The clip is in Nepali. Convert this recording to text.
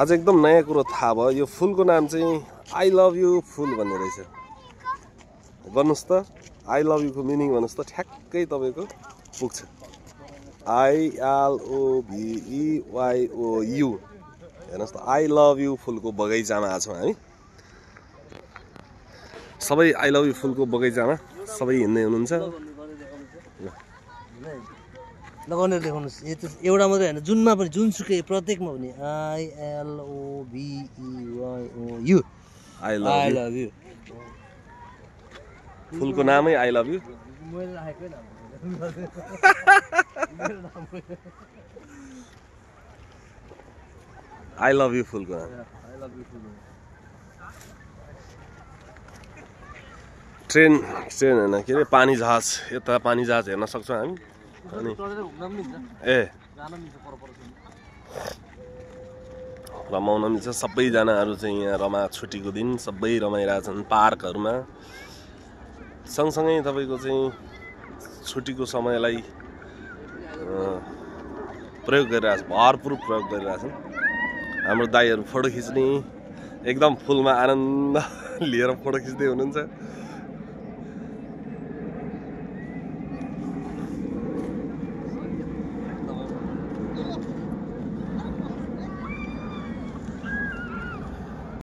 आज एकदम नयाँ कुरो थाहा भयो यो फुलको नाम चाहिँ आई लभ यु फुल भन्ने रहेछ गर्नुस् त आई लभ यु को मिनिङ भन्नुस् त ठ्याक्कै तपाईको पुग्छ ILOVEYOU हेर्नुस् त आई लभ यु फुलको बगैँचामा आछौँ हामी सबै आई लभ यु फुलको बगैँचामा सबै हिँड्दै हुनुहुन्छ लगाउन देखाउनुस् एउटा मात्रै हैन जुनमा पनि जुनसुकै प्रत्येकमा पनि ILOVEYOU आई लभ यु फुलको नामै आई लभ यु मैले राखेकै नाम आई लभ यु फुलको नाम ट्रेन हैन के अरे पानी जहाज यता पानी जहाज हेर्न सक्छौँ हामी अनि ए रमाउन मिल्छ सबैजनाहरू चाहिँ यहाँ छुट्टीको दिन सबै रमाइरहेछन् पार्कहरूमा सँगसँगै तपाईँको चाहिँ छुट्टीको समयलाई प्रयोग गरिरहेछ भरपुर प्रयोग गरिरहेछन् हाम्रो दाइहरू फोटो खिच्ने एकदम फुलमा आनन्द लिएर फोटो खिच्दै हुनुहुन्छ